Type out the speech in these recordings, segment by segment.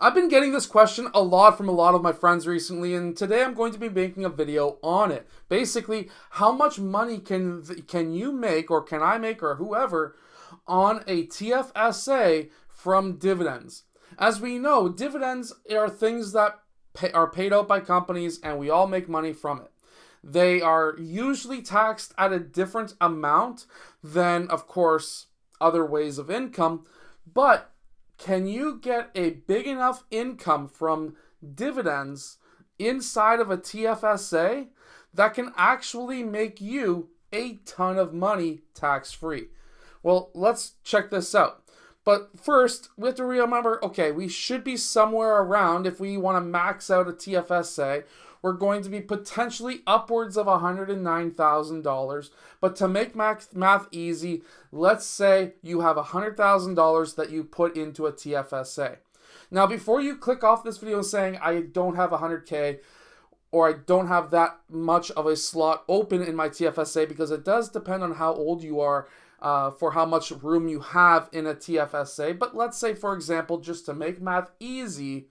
I've been getting this question a lot from a lot of my friends recently, and today I'm going to be making a video on it. Basically, how much money can you make, or can I make, or whoever, on a TFSA from dividends? As we know, dividends are things that are paid out by companies, and we all make money from it. They are usually taxed at a different amount than, of course, other ways of income, but can you get a big enough income from dividends inside of a TFSA that can actually make you a ton of money tax-free? Well, let's check this out. But first, we have to remember, okay, we should be somewhere around, if we want to max out a TFSA, we're going to be potentially upwards of $109,000. But to make math easy, let's say you have $100,000 that you put into a TFSA. Now, before you click off this video saying, I don't have 100K, or I don't have that much of a slot open in my TFSA, because it does depend on how old you are for how much room you have in a TFSA. But let's say, for example, just to make math easy,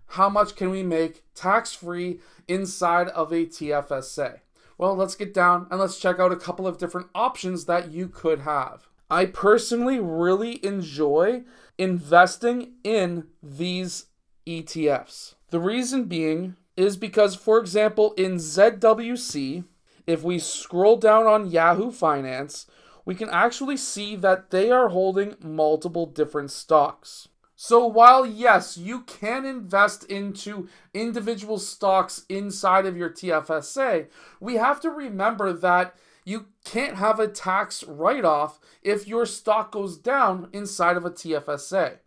how much can we make tax-free inside of a TFSA? Well, let's get down and let's check out a couple of different options that you could have. I personally really enjoy investing in these ETFs. The reason being is because, for example, in ZWC, if we scroll down on Yahoo Finance, we can actually see that they are holding multiple different stocks. So while, yes, you can invest into individual stocks inside of your TFSA, we have to remember that you can't have a tax write-off if your stock goes down inside of a TFSA.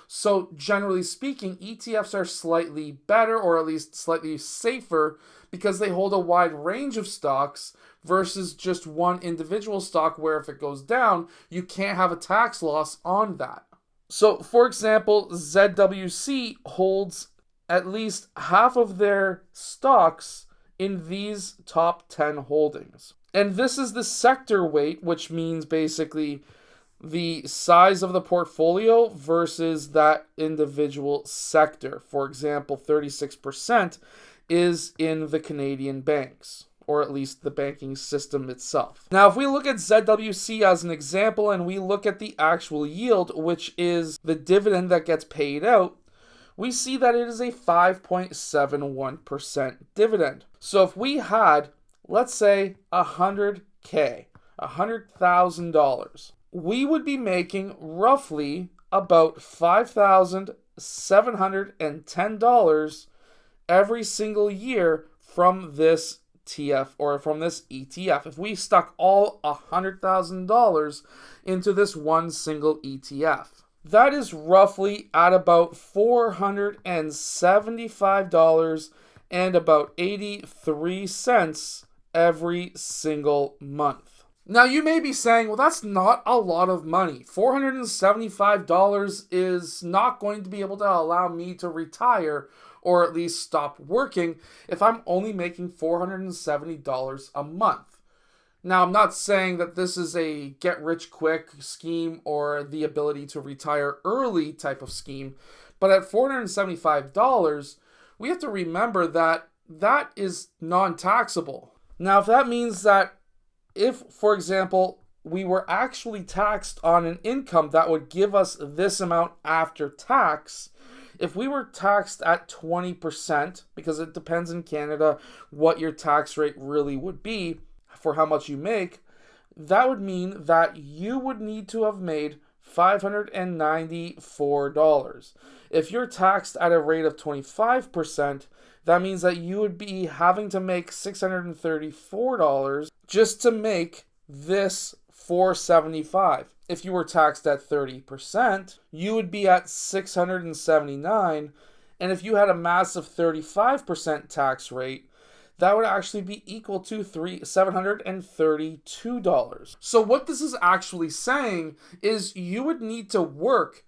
So generally speaking, ETFs are slightly better, or at least slightly safer, because they hold a wide range of stocks versus just one individual stock where if it goes down, you can't have a tax loss on that. So, for example, ZWC holds at least half of their stocks in these top 10 holdings. And this is the sector weight, which means basically the size of the portfolio versus that individual sector. For example, 36% is in the Canadian banks, or at least the banking system itself. Now, if we look at ZWC as an example and we look at the actual yield, which is the dividend that gets paid out, we see that it is a 5.71% dividend. So if we had, let's say, $100K, $100,000, we would be making roughly about $5,710 every single year from this from this ETF. If we stuck all $100,000 into this one single ETF, that is roughly at about $475 and about 83 cents every single month. Now you may be saying, well, that's not a lot of money. $475 is not going to be able to allow me to retire, or at least stop working, if I'm only making $470 a month. Now, I'm not saying that this is a get-rich-quick scheme or the ability to retire early type of scheme, but at $475, we have to remember that that is non-taxable. Now, if that means that if, for example, we were actually taxed on an income that would give us this amount after tax, if we were taxed at 20%, because it depends in Canada what your tax rate really would be for how much you make, that would mean that you would need to have made $594. If you're taxed at a rate of 25%, that means that you would be having to make $634 just to make this $475. If you were taxed at 30%, you would be at $679, and if you had a massive 35% tax rate, that would actually be equal to $732. So what this is actually saying is you would need to work,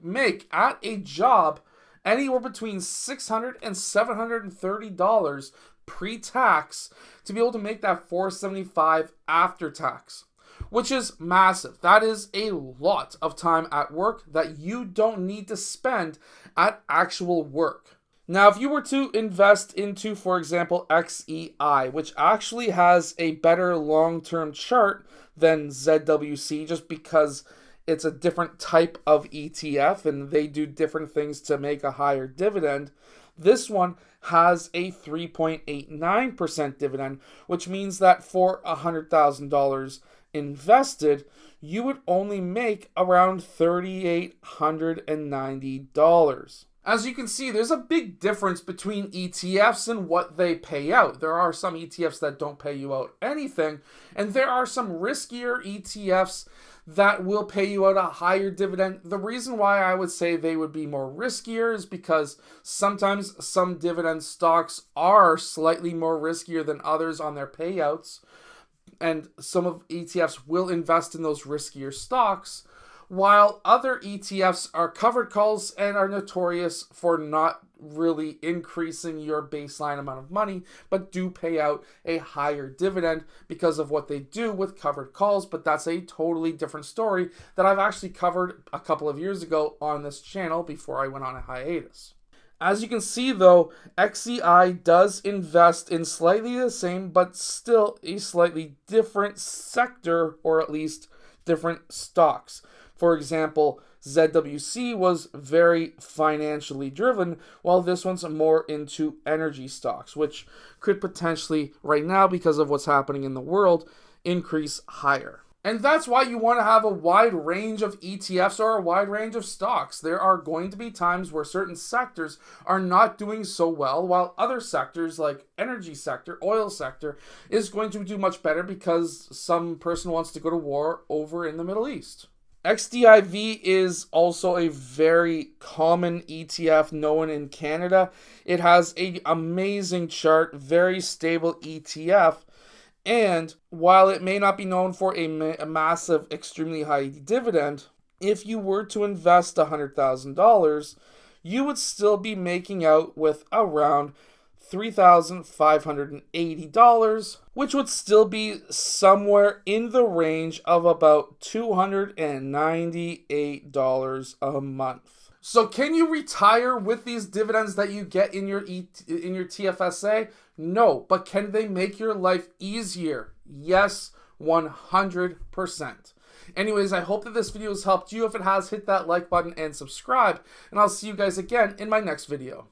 make at a job anywhere between $600 and $730 pre-tax to be able to make that $475 after tax. which is massive. That is a lot of time at work that you don't need to spend at actual work. Now, if you were to invest into, for example, XEI, which actually has a better long-term chart than ZWC just because it's a different type of ETF and they do different things to make a higher dividend, this one has a 3.89% dividend, which means that for $100,000 invested, you would only make around $3,890. As you can see, there's a big difference between ETFs and what they pay out. There are some ETFs that don't pay you out anything, and there are some riskier ETFs that will pay you out a higher dividend. The reason why I would say they would be more riskier is because sometimes some dividend stocks are slightly more riskier than others on their payouts, and some of ETFs will invest in those riskier stocks, while other ETFs are covered calls and are notorious for not really increasing your baseline amount of money, but do pay out a higher dividend because of what they do with covered calls. But that's a totally different story that I've actually covered a couple of years ago on this channel before I went on a hiatus. As you can see though, XEI does invest in slightly the same, but still a slightly different sector, or at least different stocks. For example, ZWC was very financially driven, while this one's more into energy stocks, which could potentially, right now, because of what's happening in the world, increase higher. And that's why you want to have a wide range of ETFs or a wide range of stocks. There are going to be times where certain sectors are not doing so well, while other sectors like energy sector, oil sector, is going to do much better because some person wants to go to war over in the Middle East. XDIV is also a very common ETF known in Canada. It has an amazing chart, very stable ETF, and while it may not be known for a massive, extremely high dividend, if you were to invest $100,000, you would still be making out with around $3,580, which would still be somewhere in the range of about $298 a month. So can you retire with these dividends that you get in your TFSA? No, but can they make your life easier? Yes, 100%. Anyways, I hope that this video has helped you. If it has, hit that like button and subscribe, and I'll see you guys again in my next video.